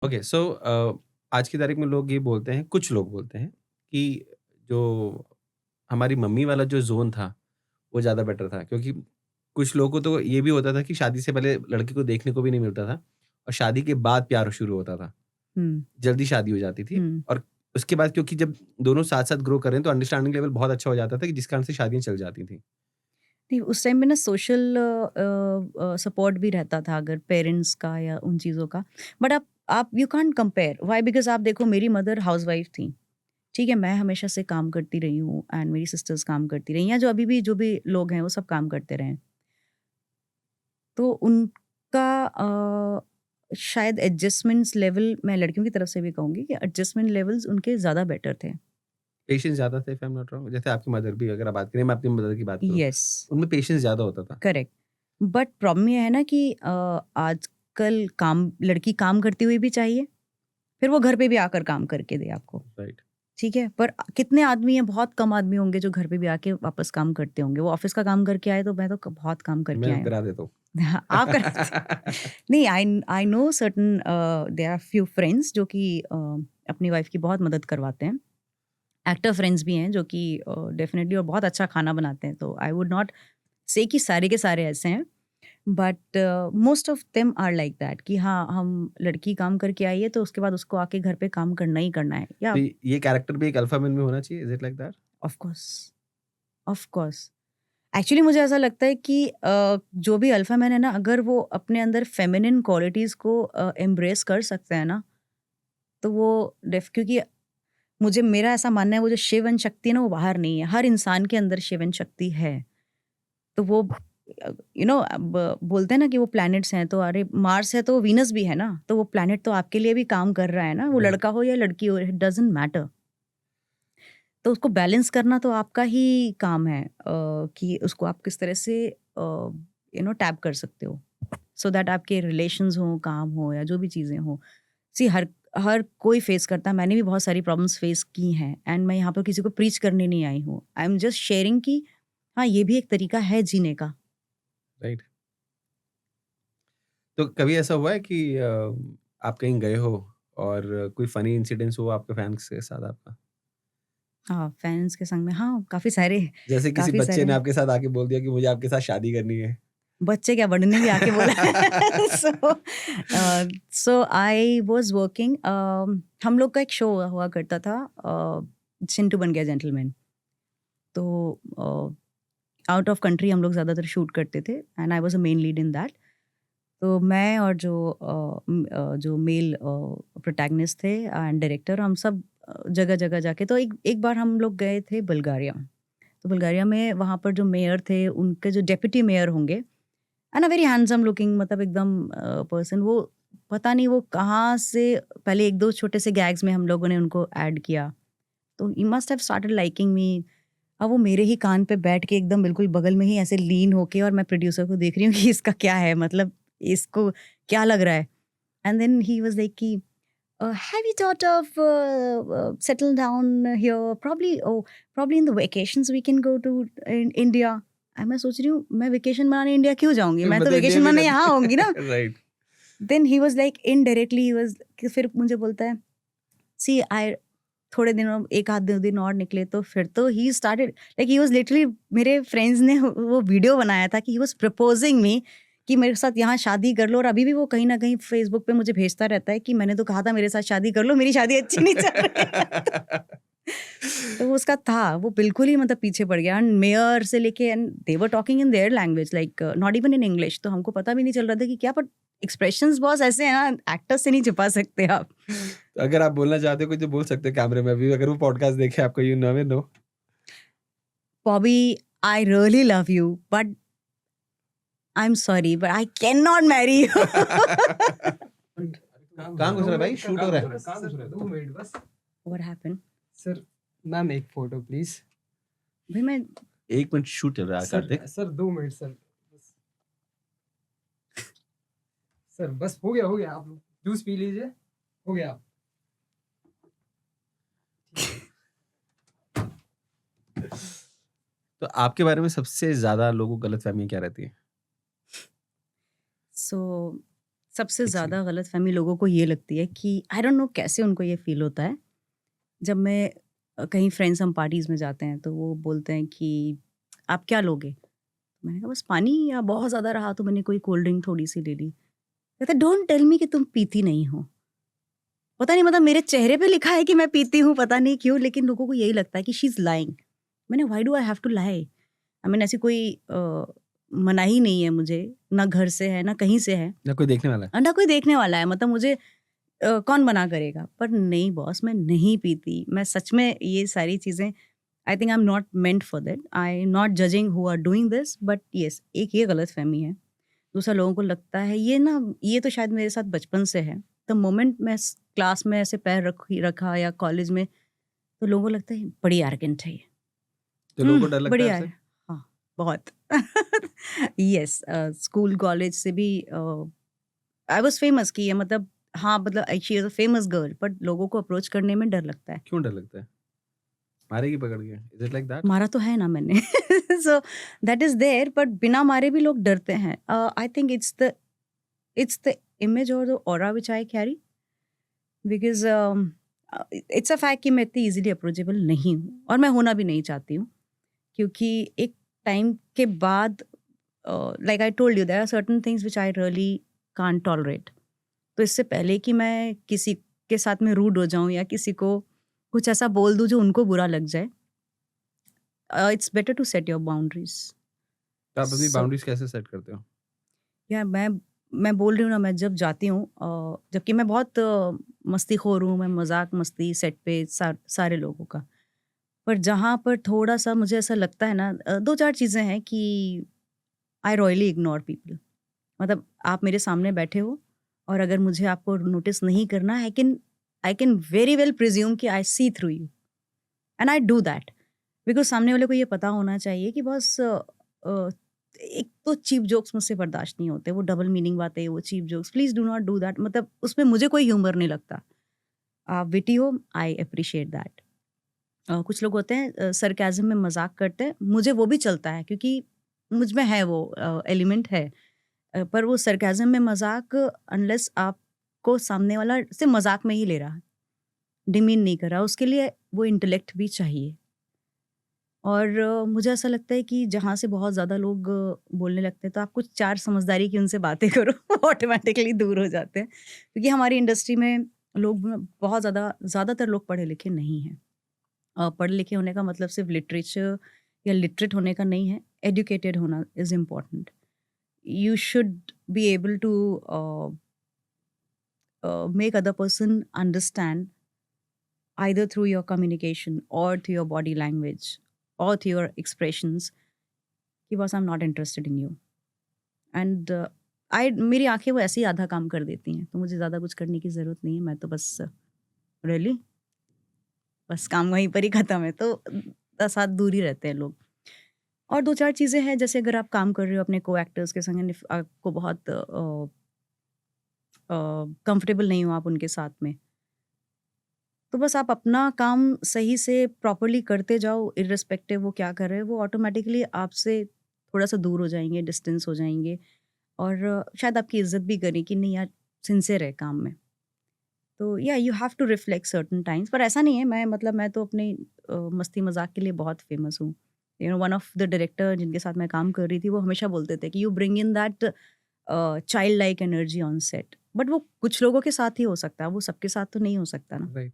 Okay, सो आज की तारीख में लोग ये बोलते हैं, कुछ लोग बोलते हैं कि जो हमारी मम्मी वाला जो ज़ोन था, वो ज़्यादा बेटर था, क्योंकि कुछ लोगों को तो ये भी होता था कि शादी से पहले लड़के को देखने को भी नहीं मिलता था और शादी के बाद प्यार शुरू होता था। हुँ, जल्दी शादी हो जाती थी हुँ। और उसके बाद क्योंकि जब दोनों साथ-साथ ग्रो कर रहे हैं तो अंडरस्टैंडिंग लेवल बहुत अच्छा हो जाता था कि जिस कारण से शादियाँ चल जाती थी। नहीं, उस टाइम में ना सोशल सपोर्ट भी रहता था अगर पेरेंट्स का या उन चीज़ों का। बट आप you can't compare, why? Because आप देखो, मेरी मदर हाउसवाइफ थी, ठीक है? मैं हमेशा से काम करती रही हूँ एंड मेरी सिस्टर्स काम करती रही हैं, जो अभी भी जो भी लोग हैं वो सब काम करते रहे हैं। तो उनका शायद एडजस्टमेंट्स लेवल, मैं लड़कियों की तरफ से भी कहूँगी कि एडजस्टमेंट लेवल्स उनके ज़्यादा बेटर थे। पेशेंस ज़्यादा थे if I am not wrong, जैसे आपकी मदर भी अगर आप बात करें, मैं अपनी मदर की बात करूँ, येस, उनमें पेशेंस ज़्यादा होता था। करेक्ट। बट प्रॉब्लम ये है ना कि आजकल काम लड़की काम करती हुई भी चाहिए, फिर वो घर पे भी आकर काम करके दे आपको, राइट। ठीक है? पर कितने आदमी हैं, बहुत कम आदमी होंगे जो घर पे भी आके वापस काम करते होंगे। वो ऑफ़िस का काम करके आए तो मैं तो क बहुत काम करके मैं आई हूँ। करा देता हूँ। हाँ, आप कर नहीं, I know certain there are few friends जो कि अपनी वाइफ़ की बहुत मदद करवाते हैं। एक्टर फ्रेंड्स भी हैं जो कि डेफ़िनिटली और बहुत अच्छा खाना बनाते हैं। तो आई वुड नॉट से कि सारे के सारे ऐसे हैं, but most of them are like that कि हाँ, हम लड़की काम करके आई है तो उसके बाद उसको आके घर पे काम करना ही करना है, या तो ये कैरेक्टर भी एक अल्फा मेल में होना चाहिए, is it like that? Of course, of course. Actually मुझे ऐसा लगता है कि जो भी अल्फा मैन है ना, अगर वो अपने अंदर फेमिनिन क्वालिटीज़ को एम्ब्रेस कर सकते हैं ना, तो वो डेफ क्योंकि मुझे मेरा ऐसा मानना है, वो जो शिवन शक्ति है ना, वो बाहर नहीं है। हर इंसान के अंदर शिवन शक्ति है। तो वो अब बोलते हैं ना कि वो प्लैनेट्स हैं, तो अरे मार्स है तो वीनस भी है ना, तो वो प्लैनेट तो आपके लिए भी काम कर रहा है ना, वो राइट। लड़का हो या लड़की हो, इट डज़न्ट मैटर। तो उसको बैलेंस करना तो आपका ही काम है, कि उसको आप किस तरह से टैप कर सकते हो, सो दैट आपके रिलेशंस हों, काम हो या जो भी चीज़ें हों। सी हर हर कोई फेस करता है, मैंने भी बहुत सारी प्रॉब्लम्स फेस की हैं एंड मैं यहाँ पर किसी को प्रीच करने नहीं आई हूँ। आई एम जस्ट शेयरिंग कि हाँ, ये भी एक तरीका है जीने का। राइट। तो कभी ऐसा हुआ है कि आप कहीं गए हो और कोई फ़नी इंसिडेंस हुआ आपके फैन्स के साथ आपका? हाँ, फ्रेंड्स के संग में हाँ, जैसे किसी काफ़ी बच्चे सारे ने हैं। आपके साथ आके बोल दिया कि मुझे आपके साथ शादी करनी है। बच्चे क्या, बड़े ने भी आके बोला है। सो आई वाज़ वर्किंग, हम लोग का एक शो हुआ करता था, चिंटू बन गया जेंटलमैन। तो आउट ऑफ कंट्री हम लोग ज़्यादातर शूट करते थे and I was a main lead in that. तो मैं और जो मेल प्रोटैगनिस्ट थे एंड डायरेक्टर, हम सब जगह-जगह जाके, तो एक एक बार हम लोग गए थे बुल्गारिया। तो बुल्गारिया में वहाँ पर जो मेयर थे, उनके जो डेप्यूटी मेयर होंगे, and a very handsome looking, मतलब एकदम पर्सन, वो पता नहीं वो कहाँ से, पहले 1-2 छोटे से गैग्स में हम लोगों ने उनको ऐड किया। तो he must have started liking मी। अब वो मेरे ही कान पे बैठ के एकदम बिल्कुल बगल में ही ऐसे लीन होके, और मैं प्रोड्यूसर को देख रही हूँ कि इसका क्या है, मतलब इसको क्या लग रहा है? And then he was like कि have you thought of settle down here, probably in the vacations we can go to India. मैं सोच रही हूँ, मैं वेकेशन मनाने इंडिया क्यों जाऊँगी? मैं तो मतलब इंडिया वेकेशन में मनाने रहते यहाँ आऊँगी ना। Right. Then he was like indirectly he was, फिर मुझे बोलता है, सी आई थोड़े दिनों, 1 आध 2 दिन और निकले तो फिर तो he started like he was literally, मेरे फ्रेंड्स ने वो वीडियो बनाया था कि ही वाज़ प्रपोजिंग मी कि मेरे साथ यहाँ शादी कर लो, और अभी भी वो कहीं न कहीं फेसबुक पे मुझे भेजता रहता है कि मैंने तो कहा था मेरे साथ शादी कर लो, मेरी शादी अच्छी नहीं चल रही है। तो वो उसका था, वो बिल्कुल ही मतलब पीछे पड़ गया, एंड मेयर से लेके, and they were talking in their language, like not even in English, तो हमको पता भी नहीं चल रहा था कि क्या, बट एक्सप्रेशंस बॉस ऐसे हैं ना, एक्टर्स से नहीं छुपा सकते आप। तो अगर आप बोलना चाहते हो कुछ तो बोल सकते हो कैमरे में अभी, अगर वो पॉडकास्ट देखे आपका, you never know. Bobby, I really love you, but I am sorry, but I can not marry you. कहाँ घुस रहा है भाई? शूट हो रहा है। सर 2 मिनट बस। What happened? सर मैम एक फ़ोटो प्लीज़। भाई मैं 1 मिनट शूट चल रहा है कार्तिक। सर 2 मिनट सर बस। सर बस हो गया आप लोग जूस पी लीजिए, हो गया। तो आपके बारे में सबसे ज़्यादा लोगों को गलतफ़हमी क्या रहती है? सो सबसे एक ज़्यादा सेकंड। गलतफ़हमी लोगों को ये लगती है कि आई डोंट नो कैसे उनको ये फ़ील होता है। जब मैं कहीं फ्रेंड्स हम पार्टीज़ में जाते हैं तो वो बोलते हैं कि आप क्या लोगे? मैंने कहा बस पानी, या बहुत ज़्यादा रहा तो मैंने कोई कोल्ड ड्रिंक थोड़ी-सी ले ली। कहते डोंट टेल मी कि तुम पीती नहीं हो। पता नहीं मतलब मेरे चेहरे पे लिखा है कि मैं पीती हूँ, पता नहीं क्यों, लेकिन लोगों को यही लगता है कि शी इज़ लाइंग। मैंने why do I have to lie? I mean ऐसी कोई मनाही नहीं है मुझे, ना घर से है, ना कहीं से है, ना कोई देखने वाला है। और ना कोई देखने वाला है। मतलब मुझे कौन मना करेगा? पर नहीं बॉस, मैं नहीं पीती। मैं सच में ये सारी चीज़ें, I think I am not meant for that. I am not judging who are doing this, but yes, एक ये गलतफ़हमी है। दूसरा, लोगों को लगता है ये ना, ये तो शायद मेरे साथ बचपन से है। द मोमेंट मैं क्लास में ऐसे पैर रखा या कॉलेज में, तो लोगों को लगता है बड़ी एरोगेंट है ये। तो लोगों को डर लगता है बढ़िया आपसे? है। हाँ, बहुत। यस, स्कूल कॉलेज से भी आई वाज़ फेमस कि ये मतलब, हाँ, मतलब she is a famous girl, but लोगों को अप्रोच करने में डर लगता है। क्यों डर लगता है? मारेगी पकड़ के? Is it like that? मारा तो है ना मैंने। So that is there, but बिना मारे भी लोग डरते हैं। I think it's the image और the aura which I carry, because it's a fact कि मैं इतनी ईज़िली अप्रोचेबल नहीं हूँ, और मैं होना भी नहीं चाहती हूँ। क्योंकि एक टाइम के बाद, like I told you, there are certain things which I really can't tolerate. तो इससे पहले कि मैं किसी के साथ में रूड हो जाऊँ या किसी को कुछ ऐसा बोल दूँ जो उनको बुरा लग जाए, it's better to set your boundaries. तो आप अपनी सो बाउंड्रीज़ कैसे सेट करते हो? यार, मैं बोल रही हूँ ना, मैं जब जाती हूँ, जबकि मैं बहुत मस्तीखोर हूँ, मैं मज़ाक मस्ती सेट पे सारे लोगों का। पर जहाँ पर थोड़ा-सा मुझे ऐसा लगता है ना, 2-4 चीज़ें हैं कि आई रॉयली इग्नोर पीपल। मतलब आप मेरे सामने बैठे हो, और अगर मुझे आपको नोटिस नहीं करना, I can very well presume कि I see through you, and I do that. Because सामने वाले को ये पता होना चाहिए कि बस एक तो चीप जोक्स मुझसे बर्दाश्त नहीं होते, वो डबल मीनिंग बातें, वो cheap jokes, please do not do that. मतलब उसमें मुझे कोई ह्यूमर नहीं लगता। आप विटी हो, आई एप्रिशिएट दैट। कुछ लोग होते हैं सरकाज़म में मज़ाक करते हैं, मुझे वो भी चलता है क्योंकि मुझ में है वो एलिमेंट है। पर वो सरकाज़म में मज़ाक, अनलेस आपको सामने वाला सिर्फ़ मज़ाक में ही ले रहा है, डिमीन नहीं कर रहा, उसके लिए वो इंटेलेक्ट भी चाहिए। और मुझे ऐसा लगता है कि जहाँ से बहुत ज़्यादा लोग बोलने लगते हैं, तो आप कुछ 4 समझदारी की उनसे बातें करो, वो ऑटोमैटिकली दूर हो जाते हैं। क्योंकि हमारी इंडस्ट्री में लोग बहुत ज़्यादातर लोग पढ़े लिखे नहीं हैं। पढ़े लिखे होने का मतलब सिर्फ लिटरेचर या लिटरेट होने का नहीं है, एजुकेटेड होना is important. You should be able to make other person understand, either through your communication or through your body language or through your expressions, कि बस आई am not interested in you, and आई मेरी आंखें वो ऐसे ही आधा काम कर देती हैं, तो मुझे ज़्यादा कुछ करने की ज़रूरत नहीं है। मैं तो बस रियली बस काम वहीं पर ही ख़त्म है, तो 10 हाथ दूर ही रहते हैं लोग। और 2-4 चीज़ें हैं, जैसे अगर आप काम कर रहे हो अपने को एक्टर्स के संग, एंड इफ आपको बहुत कंफर्टेबल नहीं हो आप उनके साथ में, तो बस आप अपना काम सही से प्रॉपर्ली करते जाओ, इर्रिस्पेक्टिव वो क्या कर रहे हैं, वो ऑटोमेटिकली आपसे थोड़ा-सा दूर हो जाएँगे, डिस्टेंस हो जाएँगे, और शायद आपकी इज़्ज़त भी करें कि नहीं यार, सिंसियर है काम में। तो या you have to reflect certain times, पर ऐसा नहीं है, मैं तो अपने मस्ती मज़ाक के लिए बहुत फेमस हूँ। You know, one of the director जिनके साथ मैं काम कर रही थी, वो हमेशा बोलते थे कि you bring in that child like energy on set. But वो कुछ लोगों के साथ ही हो सकता है, वो सबके साथ तो नहीं हो सकता ना। राइट।